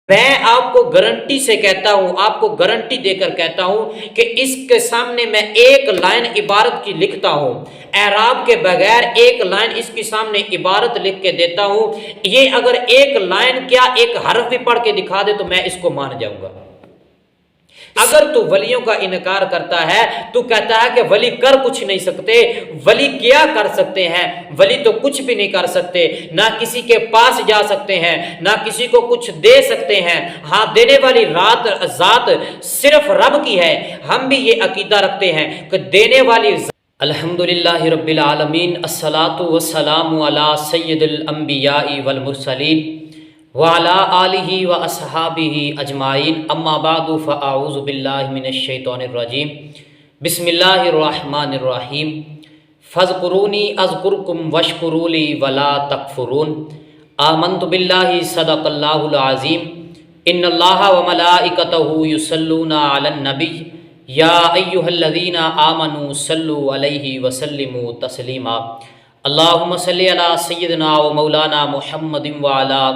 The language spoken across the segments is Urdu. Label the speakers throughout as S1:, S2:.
S1: میں آپ کو گارنٹی سے کہتا ہوں، آپ کو گارنٹی دے کر کہتا ہوں کہ اس کے سامنے میں ایک لائن عبارت کی لکھتا ہوں، اعراب کے بغیر ایک لائن اس کے سامنے عبارت لکھ کے دیتا ہوں، یہ اگر ایک لائن کیا ایک حرف بھی پڑھ کے دکھا دے تو میں اس کو مان جاؤں گا۔ اگر تو ولیوں کا انکار کرتا ہے، تو کہتا ہے کہ ولی کر کچھ نہیں سکتے، ولی کیا کر سکتے ہیں؟ ولی تو کچھ بھی نہیں کر سکتے، نہ کسی کے پاس جا سکتے ہیں، نہ کسی کو کچھ دے سکتے ہیں، ہاں دینے والی ذات صرف رب کی ہے۔ ہم بھی یہ عقیدہ رکھتے ہیں کہ دینے والی الحمدللہ رب العالمین، الصلاۃ والسلام علی سید الانبیاء والمرسلین وعلی آلہ واصحابہ اجمعین، اما بعد فاعوذ باللہ من الشیطان الرجیم، بسم اللہ الرحمن الرحیم، فاذکرونی اذکرکم واشکروا لی ولا تکفرون، آمنت باللہ صدق اللہ العظیم، ان اللہ وملائکتہ یصلون علی النبی یا ایہا الذین آمنوا صلوا علیہ وسلموا تسلیما، اللہم صلی علی سیدنا و مولانا محمد وعلی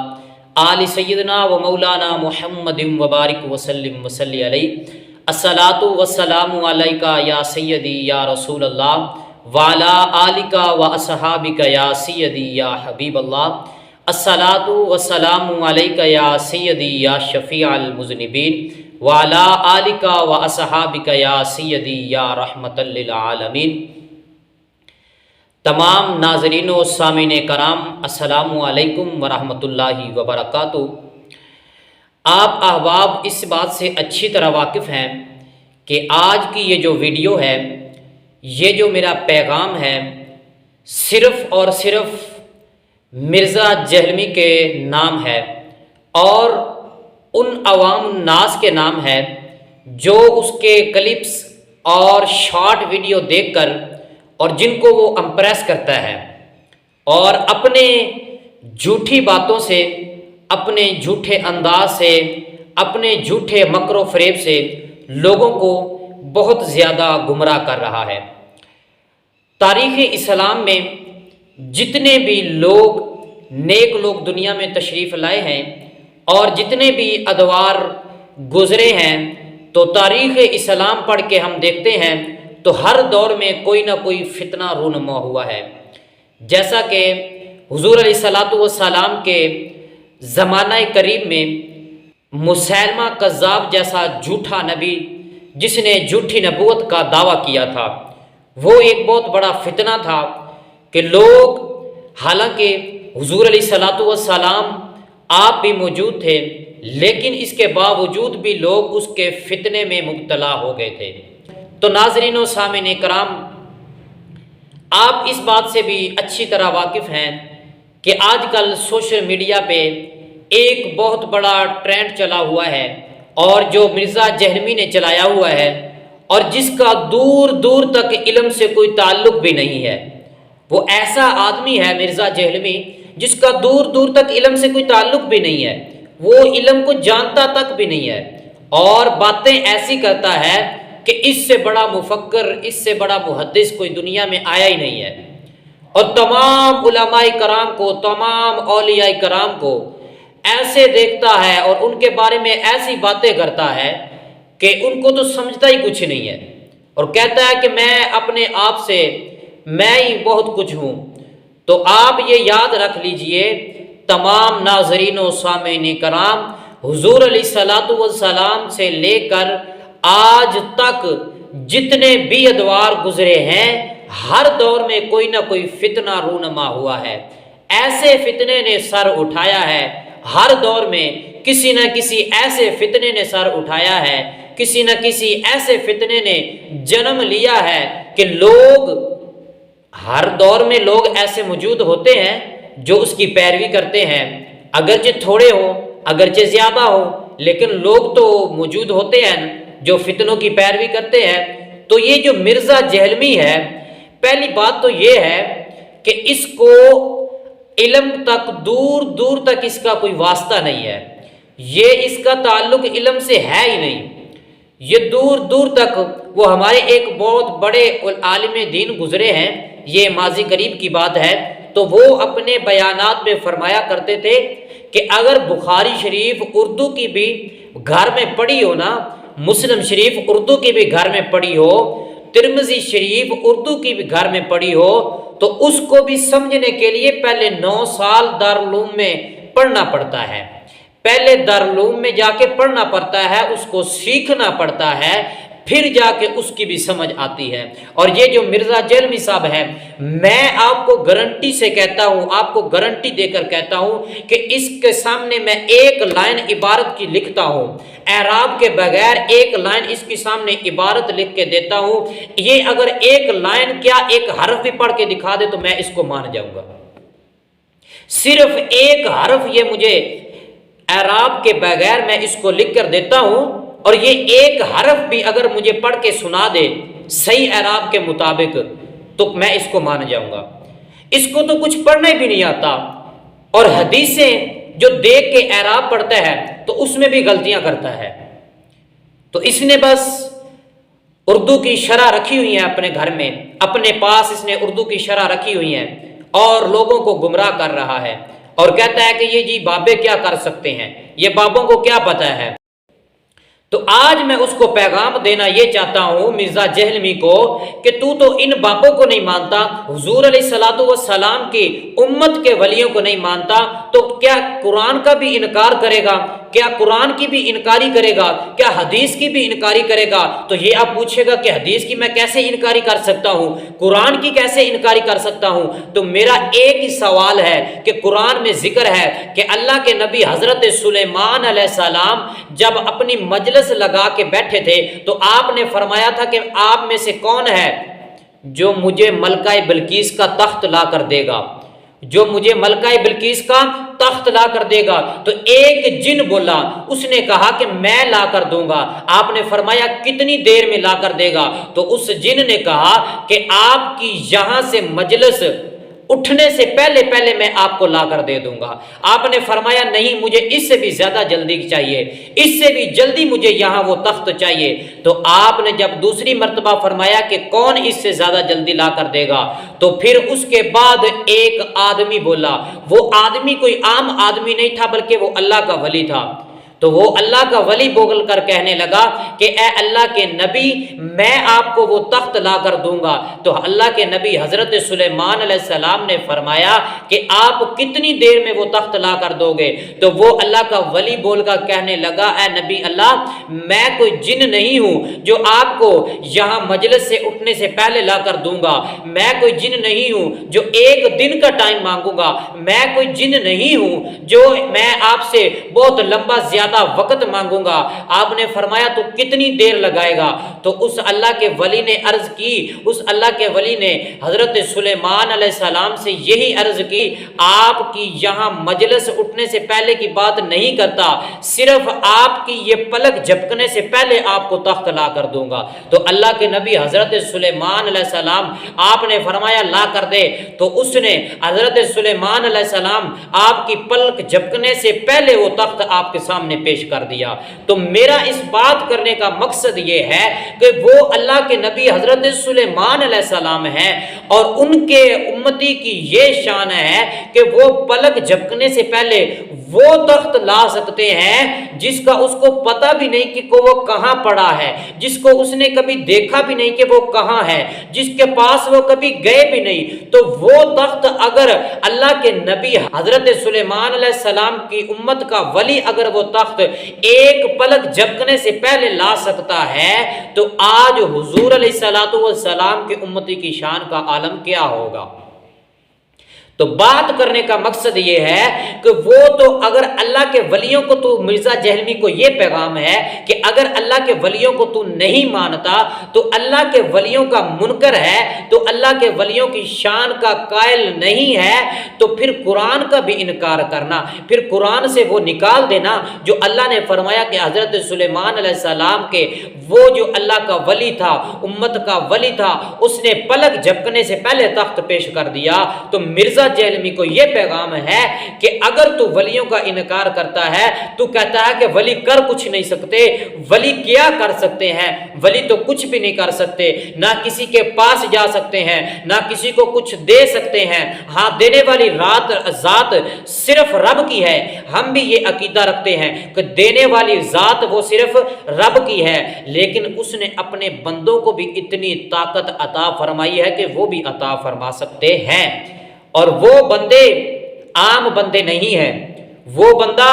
S1: آل سیدنا و مولانا محمد وبارک وسلم وصلی علیہ، الصلاۃ والسلام علیکہ یا سیدی یا رسول اللہ وعلی آلک و اصحابک یا سیدی یا حبیب اللہ، الصلاۃ والسلام علیکہ یا سیدی یا شفیع المذنبین وعلی آلک و اصحابک یا سیدی یا رحمۃ للعالمین۔ تمام ناظرین و سامعین کرام، السلام علیکم ورحمۃ اللہ وبرکاتہ۔ آپ احباب اس بات سے اچھی طرح واقف ہیں کہ آج کی یہ جو ویڈیو ہے، یہ جو میرا پیغام ہے، صرف اور صرف مرزا جہلمی کے نام ہے اور ان عوام الناس کے نام ہے جو اس کے کلپس اور شارٹ ویڈیو دیکھ کر اور جن کو وہ امپریس کرتا ہے اور اپنے جھوٹی باتوں سے، اپنے جھوٹے انداز سے، اپنے جھوٹے مکر و فریب سے لوگوں کو بہت زیادہ گمراہ کر رہا ہے۔ تاریخ اسلام میں جتنے بھی لوگ نیک لوگ دنیا میں تشریف لائے ہیں اور جتنے بھی ادوار گزرے ہیں، تو تاریخ اسلام پڑھ کے ہم دیکھتے ہیں تو ہر دور میں کوئی نہ کوئی فتنہ رونما ہوا ہے۔ جیسا کہ حضور علیہ الصلوۃ والسلام کے زمانہ قریب میں مسیلمہ کذاب جیسا جھوٹا نبی جس نے جھوٹی نبوت کا دعویٰ کیا تھا، وہ ایک بہت بڑا فتنہ تھا کہ لوگ، حالانکہ حضور علیہ الصلوۃ والسلام آپ بھی موجود تھے، لیکن اس کے باوجود بھی لوگ اس کے فتنے میں مبتلا ہو گئے تھے۔ تو ناظرین و سامعین کرام، آپ اس بات سے بھی اچھی طرح واقف ہیں کہ آج کل سوشل میڈیا پہ ایک بہت بڑا ٹرینڈ چلا ہوا ہے اور جو مرزا جہلمی نے چلایا ہوا ہے اور جس کا دور دور تک علم سے کوئی تعلق بھی نہیں ہے۔ وہ ایسا آدمی ہے مرزا جہلمی جس کا دور دور تک علم سے کوئی تعلق بھی نہیں ہے، وہ علم کو جانتا تک بھی نہیں ہے اور باتیں ایسی کرتا ہے کہ اس سے بڑا مفکر، اس سے بڑا محدث کوئی دنیا میں آیا ہی نہیں ہے، اور تمام علماء کرام کو، تمام اولیاء کرام کو ایسے دیکھتا ہے اور ان کے بارے میں ایسی باتیں کرتا ہے کہ ان کو تو سمجھتا ہی کچھ نہیں ہے، اور کہتا ہے کہ میں اپنے آپ سے میں ہی بہت کچھ ہوں۔ تو آپ یہ یاد رکھ لیجئے تمام ناظرین و سامعین کرام، حضور علیہ الصلوۃ والسلام سے لے کر آج تک جتنے بھی ادوار گزرے ہیں، ہر دور میں کوئی نہ کوئی فتنہ رونما ہوا ہے، ایسے فتنے نے سر اٹھایا ہے، ہر دور میں کسی نہ کسی ایسے فتنے نے سر اٹھایا ہے، کسی نہ کسی ایسے فتنے نے جنم لیا ہے کہ لوگ، ہر دور میں لوگ ایسے موجود ہوتے ہیں جو اس کی پیروی کرتے ہیں، اگرچہ تھوڑے ہوں، اگرچہ زیادہ ہوں، لیکن لوگ تو موجود ہوتے ہیں جو فتنوں کی پیروی کرتے ہیں۔ تو یہ جو مرزا جہلمی ہے، پہلی بات تو یہ ہے کہ اس کو علم تک دور دور تک اس کا کوئی واسطہ نہیں ہے، یہ اس کا تعلق علم سے ہے ہی نہیں، یہ دور دور تک وہ ہمارے ایک بہت بڑے عالم دین گزرے ہیں، یہ ماضی قریب کی بات ہے، تو وہ اپنے بیانات میں فرمایا کرتے تھے کہ اگر بخاری شریف اردو کی بھی گھر میں پڑھی ہو نا، مسلم شریف اردو کی بھی گھر میں پڑھی ہو، ترمذی شریف اردو کی بھی گھر میں پڑھی ہو، تو اس کو بھی سمجھنے کے لیے پہلے 9 سال دارالعلوم میں پڑھنا پڑتا ہے، پہلے دارالعلوم میں جا کے پڑھنا پڑتا ہے، اس کو سیکھنا پڑتا ہے، پھر جا کے اس کی بھی سمجھ آتی ہے۔ اور یہ جو مرزا جہلمی صاحب ہے، میں آپ کو گارنٹی سے کہتا ہوں، آپ کو گارنٹی دے کر کہتا ہوں کہ اس کے سامنے میں ایک لائن عبارت کی لکھتا ہوں، اعراب کے بغیر ایک لائن اس کے سامنے عبارت لکھ کے دیتا ہوں، یہ اگر ایک لائن کیا ایک حرف بھی پڑھ کے دکھا دے تو میں اس کو مان جاؤں گا۔ صرف ایک حرف یہ مجھے اعراب کے بغیر میں اس کو لکھ کر دیتا ہوں، اور یہ ایک حرف بھی اگر مجھے پڑھ کے سنا دے صحیح اعراب کے مطابق تو میں اس کو مان جاؤں گا۔ اس کو تو کچھ پڑھنا ہی بھی نہیں آتا، اور حدیثیں جو دیکھ کے اعراب پڑھتا ہے تو اس میں بھی غلطیاں کرتا ہے۔ تو اس نے بس اردو کی شرح رکھی ہوئی ہیں اپنے گھر میں، اپنے پاس اس نے اردو کی شرح رکھی ہوئی ہیں، اور لوگوں کو گمراہ کر رہا ہے، اور کہتا ہے کہ یہ جی بابے کیا کر سکتے ہیں، یہ بابوں کو کیا پتہ ہے۔ تو آج میں اس کو پیغام دینا یہ چاہتا ہوں مرزا جہلمی کو کہ تو ان بابوں کو نہیں مانتا، حضور علیہ الصلوۃ والسلام کی امت کے ولیوں کو نہیں مانتا، تو کیا قرآن کا بھی انکار کرے گا؟ کیا قرآن کی بھی انکاری کرے گا؟ کیا حدیث کی بھی انکاری کرے گا؟ تو یہ آپ پوچھے گا کہ حدیث کی میں کیسے انکاری کر سکتا ہوں، قرآن کی کیسے انکاری کر سکتا ہوں؟ تو میرا ایک ہی سوال ہے کہ قرآن میں ذکر ہے کہ اللہ کے نبی حضرت سلیمان علیہ السلام جب اپنی مجلس لگا کے بیٹھے تھے تو آپ نے فرمایا تھا کہ آپ میں سے کون ہے جو مجھے ملکہ بلقیس کا تخت لا کر دے گا، جو مجھے ملکہ بلقیس کا تخت لا کر دے گا؟ تو ایک جن بولا، اس نے کہا کہ میں لا کر دوں گا۔ آپ نے فرمایا کتنی دیر میں لا کر دے گا؟ تو اس جن نے کہا کہ آپ کی یہاں سے مجلس اٹھنے سے پہلے میں آپ کو لا کر دے دوں گا۔ آپ نے فرمایا نہیں، مجھے اس سے بھی زیادہ جلدی چاہیے، اس سے بھی جلدی مجھے یہاں وہ تخت چاہیے۔ تو آپ نے جب دوسری مرتبہ فرمایا کہ کون اس سے زیادہ جلدی لا کر دے گا، تو پھر اس کے بعد ایک آدمی بولا، وہ آدمی کوئی عام آدمی نہیں تھا بلکہ وہ اللہ کا ولی تھا۔ تو وہ اللہ کا ولی بول کر کہنے لگا کہ اے اللہ کے نبی، میں آپ کو وہ تخت لا کر دوں گا۔ تو اللہ کے نبی حضرت سلیمان علیہ السلام نے فرمایا کہ آپ کتنی دیر میں وہ تخت لا کر دو گے؟ تو وہ اللہ کا ولی بول کر کہنے لگا، اے نبی اللہ، میں کوئی جن نہیں ہوں جو آپ کو یہاں مجلس سے اٹھنے سے پہلے لا کر دوں گا، میں کوئی جن نہیں ہوں جو ایک دن کا ٹائم مانگوں گا، میں کوئی جن نہیں ہوں جو میں آپ سے بہت لمبا زیادہ وقت مانگوں گا۔ آپ نے فرمایا تو کتنی دیر لگائے گا؟ تو اس اللہ کے ولی نے عرض کی، اس اللہ کے ولی نے حضرت سلیمان علیہ السلام سے یہی عرض کی، آپ کی یہاں مجلس اٹھنے سے پہلے کی بات نہیں کرتا، صرف آپ کی یہ پلک جھپکنے سے پہلے آپ کو تخت لا کر دوں گا۔ تو اللہ کے نبی حضرت سلیمان علیہ السلام آپ نے فرمایا لا کر دے، تو اس نے حضرت سلیمان علیہ السلام آپ کی پلک جھپکنے سے پہلے وہ تخت آپ کے سامنے پیش کر دیا۔ تو میرا اس بات کرنے کا مقصد یہ ہے کہ وہ اللہ کے نبی حضرت سلیمان علیہ السلام ہیں، اور ان کے امتی کی یہ شان ہے کہ وہ پلک جھپکنے سے پہلے وہ تخت لا سکتے ہیں جس کا اس کو پتہ بھی نہیں کہ وہ کہاں پڑا ہے، جس کو اس نے کبھی دیکھا بھی نہیں کہ وہ کہاں ہے، جس کے پاس وہ کبھی گئے بھی نہیں۔ تو وہ تخت اگر اللہ کے نبی حضرت سلیمان علیہ السلام کی امت کا ولی اگر وہ تخت ایک پلک جھپکنے سے پہلے لا سکتا ہے، تو آج حضور علیہ الصلوۃ والسلام کی امتی کی شان کا عالم کیا ہوگا؟ تو بات کرنے کا مقصد یہ ہے کہ وہ تو اگر اللہ کے ولیوں کو، تو مرزا جہلمی کو یہ پیغام ہے کہ اگر اللہ کے ولیوں کو تو نہیں مانتا تو اللہ کے ولیوں کا منکر ہے، تو اللہ کے ولیوں کی شان کا قائل نہیں ہے، تو پھر قرآن کا بھی انکار کرنا، پھر قرآن سے وہ نکال دینا جو اللہ نے فرمایا کہ حضرت سلیمان علیہ السلام کے وہ جو اللہ کا ولی تھا، امت کا ولی تھا، اس نے پلک جھپکنے سے پہلے تخت پیش کر دیا۔ تو مرزا جہلمی کو یہ پیغام ہے کہ اگر تو ولیوں کا انکار کرتا ہے، تو کہتا ہے کہ ولی کر کچھ نہیں سکتے، ولی کیا کر سکتے ہیں؟ ولی تو کچھ بھی نہیں کر سکتے، نہ کسی کے پاس جا سکتے ہیں، نہ کسی کو کچھ دے سکتے ہیں۔ ہاں، دینے والی ذات صرف رب کی ہے۔ ہم بھی یہ عقیدہ رکھتے ہیں کہ دینے والی ذات وہ صرف رب کی ہے، لیکن اس نے اپنے بندوں کو بھی اتنی طاقت عطا فرمائی ہے کہ وہ بھی عطا فرما سکتے ہیں، اور وہ بندے عام بندے نہیں ہیں، وہ بندہ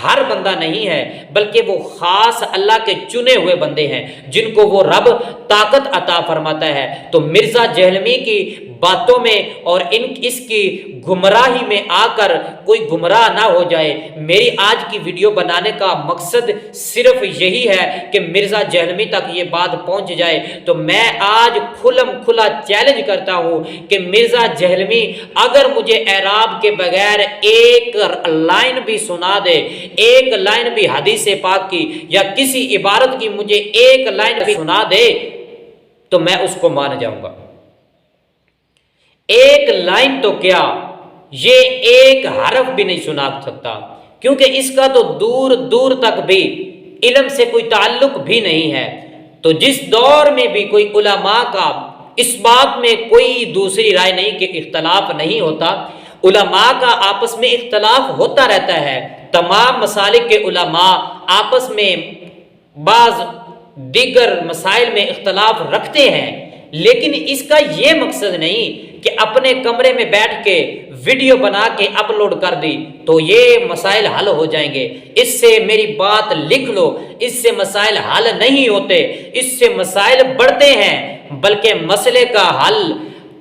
S1: ہر بندہ نہیں ہے، بلکہ وہ خاص اللہ کے چنے ہوئے بندے ہیں جن کو وہ رب طاقت عطا فرماتا ہے۔ تو مرزا جہلمی کی باتوں میں اور اس کی گمراہی میں آ کر کوئی گمراہ نہ ہو جائے۔ میری آج کی ویڈیو بنانے کا مقصد صرف یہی ہے کہ مرزا جہلمی تک یہ بات پہنچ جائے۔ تو میں آج کھلم کھلا چیلنج کرتا ہوں کہ مرزا جہلمی اگر مجھے اعراب کے بغیر ایک لائن بھی سنا دے، ایک لائن بھی حدیث پاک کی یا کسی عبارت کی مجھے ایک لائن بھی سنا دے، تو میں اس کو مان جاؤں گا۔ ایک لائن تو کیا، یہ ایک حرف بھی نہیں سنا سکتا، کیونکہ اس کا تو دور دور تک بھی علم سے کوئی تعلق بھی نہیں ہے۔ تو جس دور میں بھی کوئی علماء کا اس بات میں کوئی دوسری رائے نہیں کہ اختلاف نہیں ہوتا، علماء کا آپس میں اختلاف ہوتا رہتا ہے، تمام مسالک کے علماء آپس میں بعض دیگر مسائل میں اختلاف رکھتے ہیں، لیکن اس کا یہ مقصد نہیں کہ اپنے کمرے میں بیٹھ کے ویڈیو بنا کے اپلوڈ کر دی تو یہ مسائل حل ہو جائیں گے۔ اس سے میری بات لکھ لو، اس سے مسائل حل نہیں ہوتے، اس سے مسائل بڑھتے ہیں، بلکہ مسئلے کا حل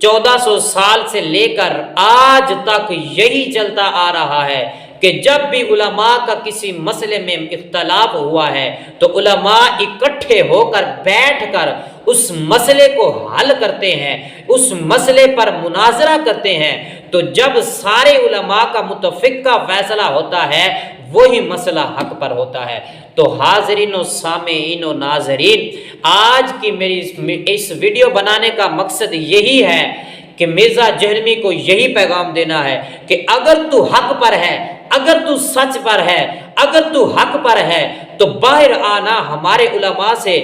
S1: 1400 سال سے لے کر آج تک یہی چلتا آ رہا ہے کہ جب بھی علماء کا کسی مسئلے میں اختلاف ہوا ہے تو علماء اکٹھے ہو کر بیٹھ کر اس مسئلے کو حل کرتے ہیں، اس مسئلے پر مناظرہ کرتے ہیں۔ تو جب سارے علماء کا متفقہ فیصلہ ہوتا ہے وہی مسئلہ حق پر ہوتا ہے۔ تو حاضرین و سامعین و ناظرین، آج کی میری اس ویڈیو بنانے کا مقصد یہی ہے کہ مرزا جہلمی کو یہی پیغام دینا ہے کہ اگر تو حق پر ہے، اگر تو سچ پر ہے، اگر تو حق پر ہے تو باہر آنا، ہمارے علماء سے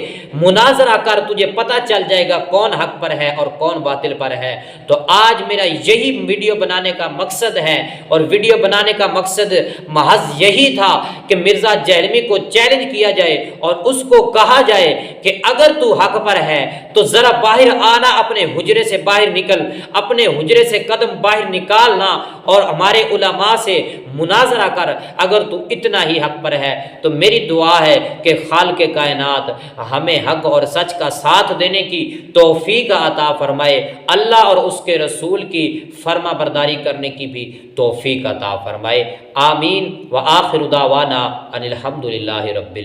S1: مناظرہ کر، تجھے پتہ چل جائے گا کون حق پر ہے اور کون باطل پر ہے۔ تو آج میرا یہی ویڈیو بنانے کا مقصد ہے، اور ویڈیو بنانے کا مقصد محض یہی تھا کہ مرزا جہلمی کو چیلنج کیا جائے اور اس کو کہا جائے کہ اگر تو حق پر ہے تو ذرا باہر آنا، اپنے حجرے سے باہر نکل، اپنے حجرے سے قدم باہر نکالنا اور ہمارے علماء سے مناظرہ کر اگر تو اتنا ہی حق پر ہے۔ تو میری دعا ہے کہ خالق کائنات ہمیں حق اور سچ کا ساتھ دینے کی توفیق عطا فرمائے، اللہ اور اس کے رسول کی فرما برداری کرنے کی بھی توفیق عطا فرمائے، آمین۔ وآخر دعوانا ان الحمدللہ رب